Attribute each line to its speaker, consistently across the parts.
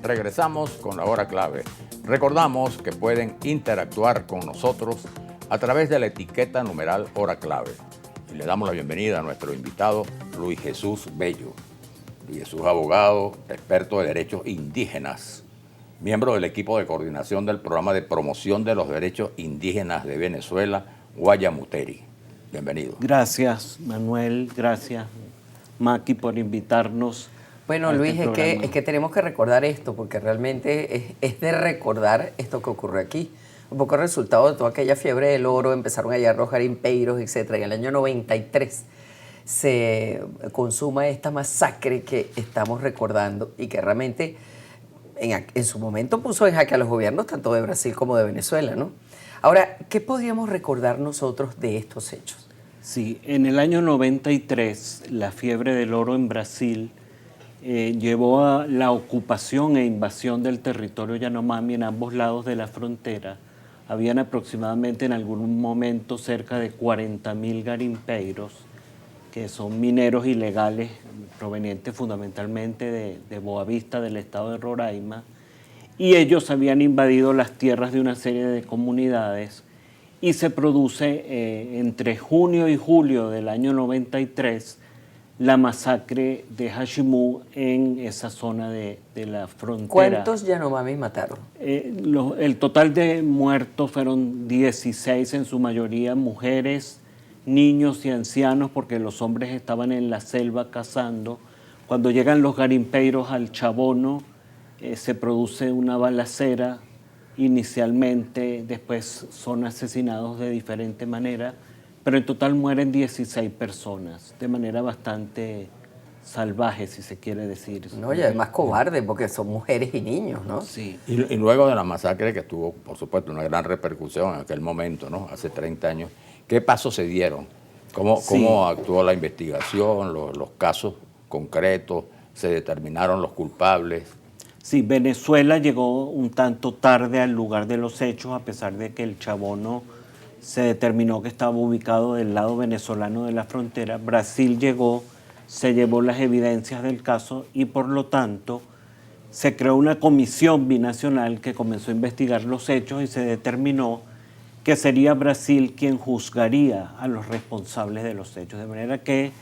Speaker 1: regresamos con la hora clave. Recordamos que pueden interactuar con nosotros a través de la etiqueta numeral hora clave. Y le damos la bienvenida a nuestro invitado Luis Jesús Bello. Luis Jesús, abogado, experto de derechos indígenas, miembro del equipo de coordinación del programa de promoción de los derechos indígenas de Venezuela, Guayamuteri. Bienvenido.
Speaker 2: Gracias, Manuel. Gracias, Maki, por invitarnos.
Speaker 3: Bueno, Luis, es que tenemos que recordar esto, porque realmente es de recordar esto que ocurrió aquí. Un poco el resultado de toda aquella fiebre del oro, empezaron a llegar los garimpeiros, etc. En el año 93 se consuma esta masacre que estamos recordando y que realmente en su momento puso en jaque a los gobiernos tanto de Brasil como de Venezuela, ¿no? Ahora, ¿qué podríamos recordar nosotros de estos hechos?
Speaker 2: Sí, en el año 93, la fiebre del oro en Brasil llevó a la ocupación e invasión del territorio Yanomami en ambos lados de la frontera. Habían aproximadamente en algún momento cerca de 40.000 garimpeiros, que son mineros ilegales provenientes fundamentalmente de Boavista, del estado de Roraima, y ellos habían invadido las tierras de una serie de comunidades y se produce entre junio y julio del año 93 la masacre de Hashimu en esa zona de la frontera.
Speaker 3: ¿Cuántos Yanomamis mataron?
Speaker 2: El total de muertos fueron 16, en su mayoría mujeres, niños y ancianos, porque los hombres estaban en la selva cazando. Cuando llegan los garimpeiros al Chabono, se produce una balacera inicialmente, después son asesinados de diferente manera, pero en total mueren 16 personas, de manera bastante salvaje, si se quiere decir.
Speaker 3: No, y además cobarde, porque son mujeres y niños, ¿no?
Speaker 2: Sí.
Speaker 1: Y luego de la masacre, que tuvo, por supuesto, una gran repercusión en aquel momento, ¿no? Hace 30 años, ¿qué pasos se dieron? ¿Cómo actuó la investigación, los casos concretos? ¿Se determinaron los culpables?
Speaker 2: Sí, Venezuela llegó un tanto tarde al lugar de los hechos, a pesar de que el Chabono se determinó que estaba ubicado del lado venezolano de la frontera. Brasil llegó, se llevó las evidencias del caso y por lo tanto se creó una comisión binacional que comenzó a investigar los hechos y se determinó que sería Brasil quien juzgaría a los responsables de los hechos. De manera que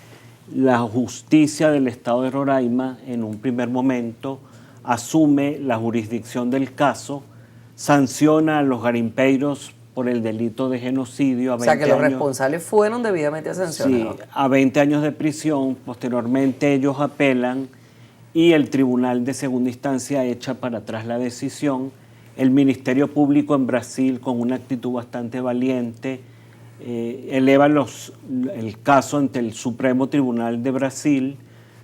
Speaker 2: la justicia del estado de Roraima en un primer momento asume la jurisdicción del caso, sanciona a los garimpeiros por el delito de genocidio a 20 años.
Speaker 3: O sea, que los responsables fueron debidamente sancionados.
Speaker 2: Sí, a 20 años de prisión. Posteriormente ellos apelan y el Tribunal de Segunda Instancia echa para atrás la decisión. El Ministerio Público en Brasil, con una actitud bastante valiente, eleva el caso ante el Supremo Tribunal de Brasil,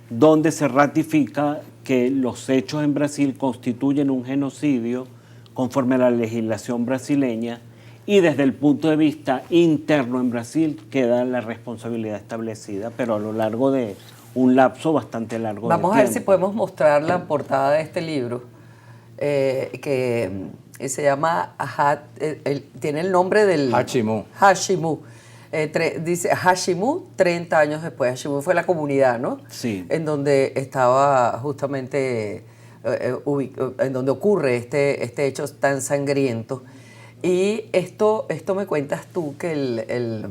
Speaker 2: donde se ratifica que los hechos en Brasil constituyen un genocidio conforme a la legislación brasileña, y desde el punto de vista interno en Brasil queda la responsabilidad establecida, pero a lo largo de un lapso bastante largo de tiempo.
Speaker 3: Vamos a ver si podemos mostrar la portada de este libro, que se llama, tiene el nombre del...
Speaker 1: Hashimu.
Speaker 3: Hashimu. Dice Hashimu 30 años después. Hashimu fue la comunidad, ¿no?
Speaker 2: Sí.
Speaker 3: En donde estaba justamente, en donde ocurre este hecho tan sangriento. Y esto me cuentas tú, que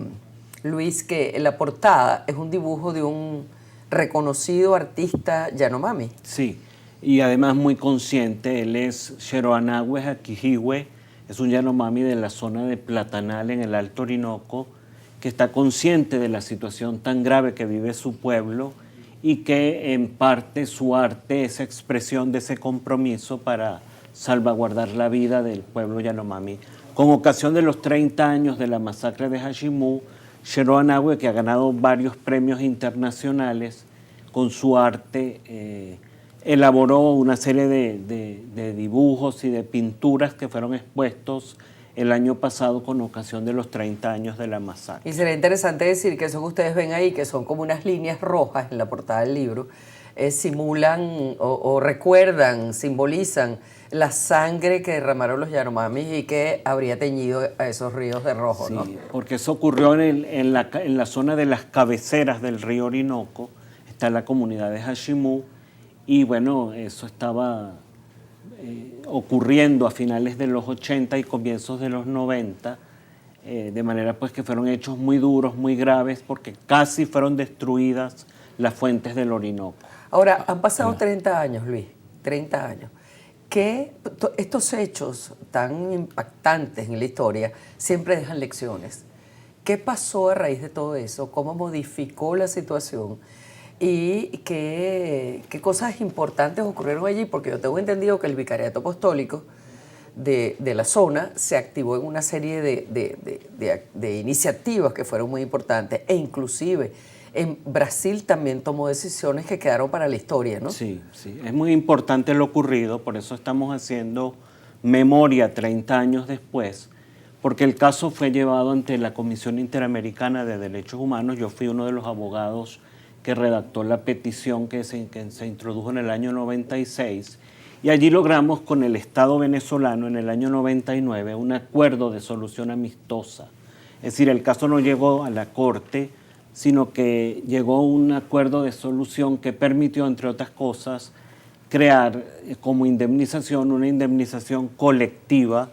Speaker 3: Luis, que la portada es un dibujo de un reconocido artista Yanomami.
Speaker 2: Sí, y además muy consciente. Él es Xeroanahue Haquihihue, es un Yanomami de la zona de Platanal en el Alto Orinoco, que está consciente de la situación tan grave que vive su pueblo y que en parte su arte es expresión de ese compromiso para salvaguardar la vida del pueblo Yanomami. Con ocasión de los 30 años de la masacre de Hashimu, Xeroanahue, que ha ganado varios premios internacionales, con su arte elaboró una serie de dibujos y de pinturas que fueron expuestos el año pasado con ocasión de los 30 años de la masacre.
Speaker 3: Y sería interesante decir que eso que ustedes ven ahí, que son como unas líneas rojas en la portada del libro, simulan o recuerdan, simbolizan la sangre que derramaron los Yanomamis y que habría teñido a esos ríos de rojo,
Speaker 2: sí,
Speaker 3: ¿no?
Speaker 2: Porque eso ocurrió en la zona de las cabeceras del río Orinoco, está la comunidad de Hashimu, y bueno, eso estaba ocurriendo a finales de los 80 y comienzos de los 90, de manera pues que fueron hechos muy duros, muy graves, porque casi fueron destruidas las fuentes del Orinoco.
Speaker 3: Ahora, han pasado 30 años, Luis, 30 años. Que estos hechos tan impactantes en la historia siempre dejan lecciones. ¿Qué pasó a raíz de todo eso? ¿Cómo modificó la situación? ¿Y qué cosas importantes ocurrieron allí? Porque yo tengo entendido que el Vicariato Apostólico de la zona se activó en una serie de iniciativas que fueron muy importantes, e inclusive en Brasil también tomó decisiones que quedaron para la historia, ¿no?
Speaker 2: Sí, sí, es muy importante lo ocurrido, por eso estamos haciendo memoria 30 años después, porque el caso fue llevado ante la Comisión Interamericana de Derechos Humanos. Yo fui uno de los abogados que redactó la petición que se introdujo en el año 96, y allí logramos con el Estado venezolano en el año 99 un acuerdo de solución amistosa. Es decir, el caso no llegó a la Corte, sino que llegó a un acuerdo de solución que permitió, entre otras cosas, crear como indemnización una indemnización colectiva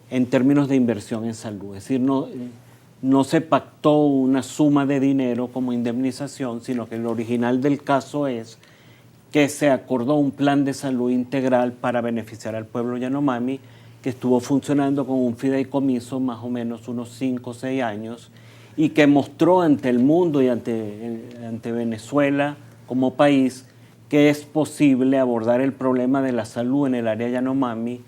Speaker 2: en términos de inversión en salud. Es decir, no se pactó una suma de dinero como indemnización, sino que el original del caso es que se acordó un plan de salud integral para beneficiar al pueblo Yanomami, que estuvo funcionando con un fideicomiso más o menos unos 5 o 6 años, y que mostró ante el mundo y ante Venezuela como país que es posible abordar el problema de la salud en el área Yanomami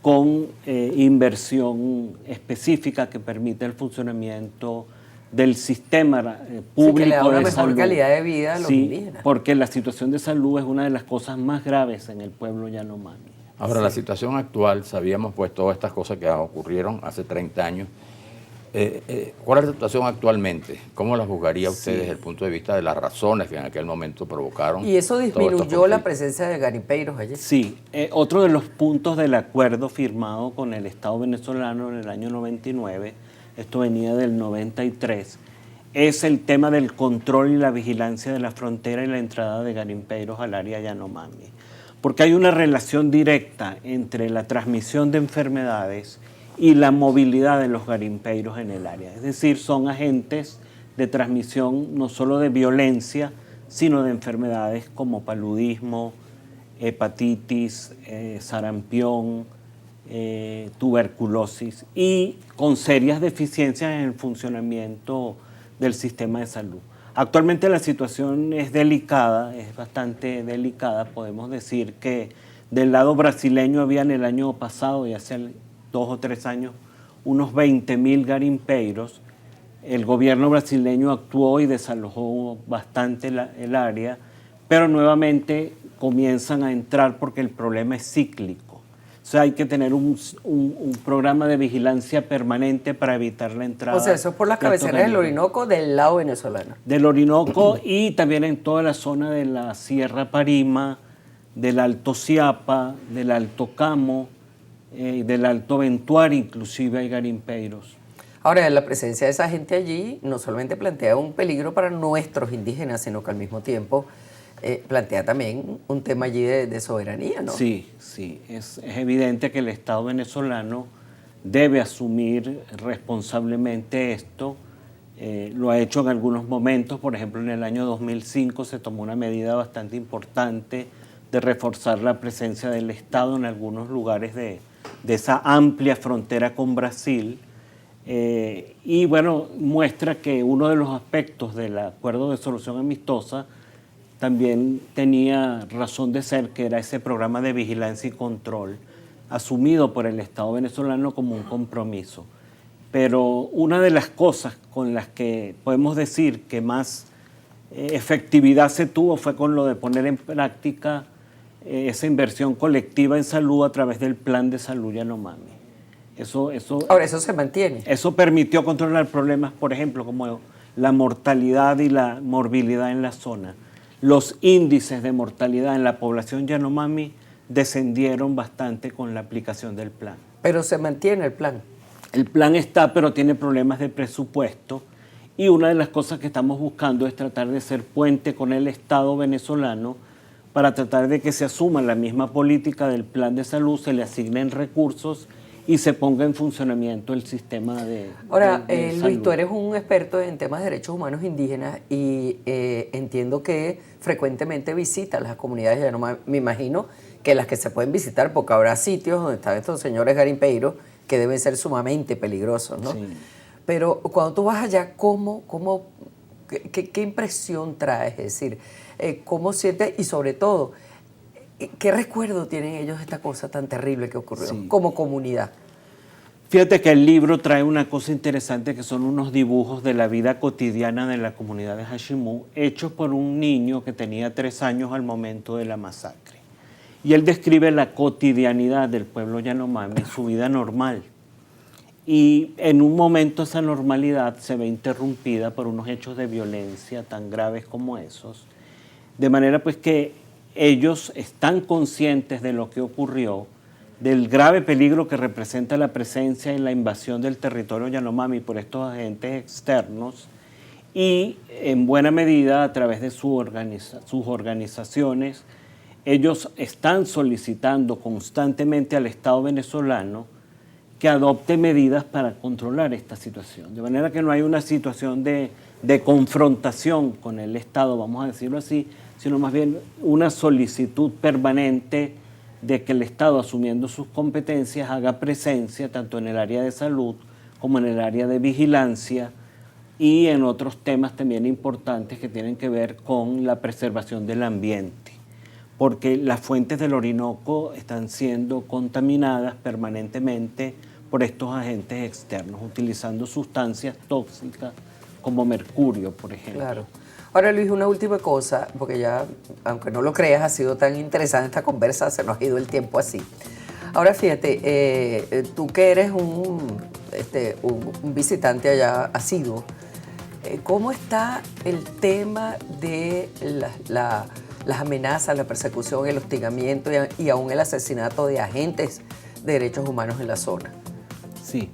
Speaker 2: con inversión específica que permite el funcionamiento del sistema público
Speaker 3: que le da una
Speaker 2: de
Speaker 3: mejor
Speaker 2: salud.
Speaker 3: calidad de vida a los
Speaker 2: Sí,
Speaker 3: indígenas.
Speaker 2: porque la situación de salud es una de las cosas más graves en el pueblo Yanomami.
Speaker 1: Ahora, la situación actual, sabíamos pues todas estas cosas que ocurrieron hace 30 años. ¿Cuál es la situación actualmente? ¿Cómo la juzgaría usted desde el punto de vista de las razones que en aquel momento provocaron?
Speaker 3: ¿Y eso disminuyó la presencia de garimpeiros allí?
Speaker 2: Sí, otro de los puntos del acuerdo firmado con el Estado venezolano en el año 99, esto venía del 93, es el tema del control y la vigilancia de la frontera y la entrada de garimpeiros al área Yanomami. Porque hay una relación directa entre la transmisión de enfermedades y la movilidad de los garimpeiros en el área. Es decir, son agentes de transmisión no solo de violencia, sino de enfermedades como paludismo, hepatitis, sarampión, tuberculosis, y con serias deficiencias en el funcionamiento del sistema de salud. Actualmente la situación es delicada, es bastante delicada. Podemos decir que del lado brasileño había en el año pasado y hace 2 o 3 años unos 20.000 garimpeiros. El gobierno brasileño actuó y desalojó bastante el área, pero nuevamente comienzan a entrar porque el problema es cíclico. O sea, hay que tener un programa de vigilancia permanente para evitar la entrada.
Speaker 3: O sea, eso es por las cabeceras del Orinoco del lado venezolano.
Speaker 2: Del Orinoco y también en toda la zona de la Sierra Parima, del Alto Siapa, del Alto Camo, del Alto Ventuar, inclusive hay garimpeiros.
Speaker 3: Ahora, la presencia de esa gente allí no solamente plantea un peligro para nuestros indígenas, sino que al mismo tiempo plantea también un tema allí de soberanía, ¿no?
Speaker 2: Sí, sí. Es evidente que el Estado venezolano debe asumir responsablemente esto. Lo ha hecho en algunos momentos. Por ejemplo, en el año 2005 se tomó una medida bastante importante de reforzar la presencia del Estado en algunos lugares de esa amplia frontera con Brasil. Y bueno, muestra que uno de los aspectos del acuerdo de solución amistosa también tenía razón de ser, que era ese programa de vigilancia y control asumido por el Estado venezolano como un compromiso. Pero una de las cosas con las que podemos decir que más efectividad se tuvo fue con lo de poner en práctica esa inversión colectiva en salud a través del Plan de Salud Yanomami.
Speaker 3: Ahora, eso se mantiene.
Speaker 2: Eso permitió controlar problemas, por ejemplo, como la mortalidad y la morbilidad en la zona. Los índices de mortalidad en la población Yanomami descendieron bastante con la aplicación del plan.
Speaker 3: Pero se mantiene el plan.
Speaker 2: El plan está, pero tiene problemas de presupuesto, y una de las cosas que estamos buscando es tratar de ser puente con el Estado venezolano para tratar de que se asuma la misma política del plan de salud, se le asignen recursos y se ponga en funcionamiento el sistema de
Speaker 3: Ahora,
Speaker 2: de
Speaker 3: Luis,
Speaker 2: salud.
Speaker 3: tú eres un experto en temas de derechos humanos indígenas y entiendo que frecuentemente visitas las comunidades Yanomami. Me imagino que las que se pueden visitar, porque habrá sitios donde están estos señores garimpeiros que deben ser sumamente peligrosos, ¿no?
Speaker 2: Sí.
Speaker 3: Pero cuando tú vas allá, ¿qué impresión traes? Es decir, ¿cómo sientes? Y sobre todo, ¿qué recuerdo tienen ellos de esta cosa tan terrible que ocurrió
Speaker 2: Sí.
Speaker 3: como comunidad?
Speaker 2: Fíjate que el libro trae una cosa interesante que son unos dibujos de la vida cotidiana de la comunidad de Hashimu, hechos por un niño que tenía 3 años al momento de la masacre. Y él describe la cotidianidad del pueblo Yanomami, su vida normal. Y en un momento esa normalidad se ve interrumpida por unos hechos de violencia tan graves como esos. De manera pues que ellos están conscientes de lo que ocurrió, del grave peligro que representa la presencia y la invasión del territorio Yanomami por estos agentes externos y en buena medida a través de sus organizaciones, ellos están solicitando constantemente al Estado venezolano que adopte medidas para controlar esta situación. De manera que no hay una situación de confrontación con el Estado, vamos a decirlo así, sino más bien una solicitud permanente de que el Estado, asumiendo sus competencias, haga presencia tanto en el área de salud como en el área de vigilancia y en otros temas también importantes que tienen que ver con la preservación del ambiente, porque las fuentes del Orinoco están siendo contaminadas permanentemente por estos agentes externos, utilizando sustancias tóxicas como mercurio, por ejemplo.
Speaker 3: Claro. Ahora, Luis, una última cosa, porque ya, aunque no lo creas, ha sido tan interesante esta conversa, se nos ha ido el tiempo así. Ahora, fíjate, tú que eres un visitante allá asiduo, ¿cómo está el tema de las amenazas, la persecución, el hostigamiento y aún el asesinato de agentes de derechos humanos en la zona?
Speaker 2: Sí.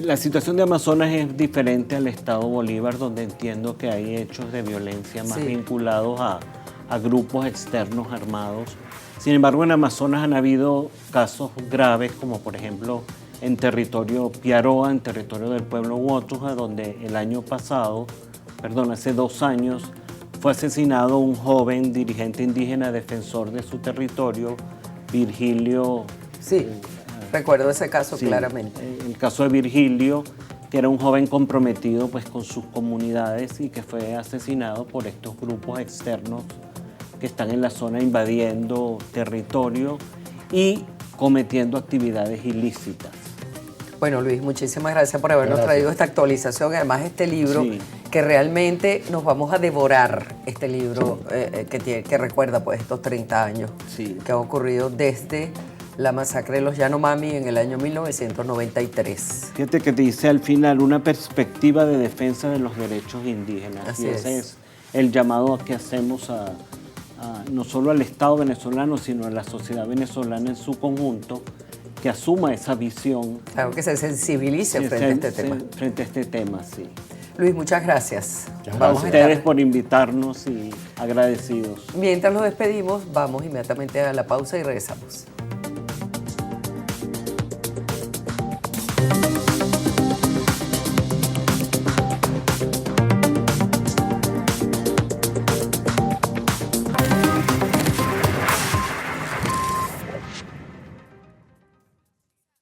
Speaker 2: La situación de Amazonas es diferente al estado Bolívar, donde entiendo que hay hechos de violencia más vinculados a grupos externos armados. Sin embargo, en Amazonas han habido casos graves, como por ejemplo en territorio Piaroa, en territorio del pueblo Huotuja, donde el año pasado, hace 2 años, fue asesinado un joven dirigente indígena defensor de su territorio, Virgilio.
Speaker 3: Sí. Recuerdo ese caso
Speaker 2: Sí,
Speaker 3: claramente.
Speaker 2: el caso de Virgilio, que era un joven comprometido pues, con sus comunidades y que fue asesinado por estos grupos externos que están en la zona invadiendo territorio y cometiendo actividades ilícitas.
Speaker 3: Bueno, Luis, muchísimas gracias por habernos traído esta actualización, además este libro,
Speaker 2: Sí.
Speaker 3: que realmente nos vamos a devorar, este libro que recuerda pues estos 30 años
Speaker 2: Sí.
Speaker 3: que han ocurrido desde la masacre de los Yanomami en el año 1993.
Speaker 2: Fíjate que te dice al final una perspectiva de defensa de los derechos indígenas.
Speaker 3: Así
Speaker 2: y ese
Speaker 3: es.
Speaker 2: es el llamado que hacemos no solo al Estado venezolano, sino a la sociedad venezolana en su conjunto, que asuma esa visión.
Speaker 3: Claro, que se sensibilice frente a este tema.
Speaker 2: Frente a este tema, sí.
Speaker 3: Luis, muchas gracias.
Speaker 1: Muchas
Speaker 3: Vamos
Speaker 1: gracias.
Speaker 3: a
Speaker 2: Ustedes
Speaker 3: estar-
Speaker 2: por invitarnos y agradecidos.
Speaker 3: Mientras los despedimos, vamos inmediatamente a la pausa y regresamos.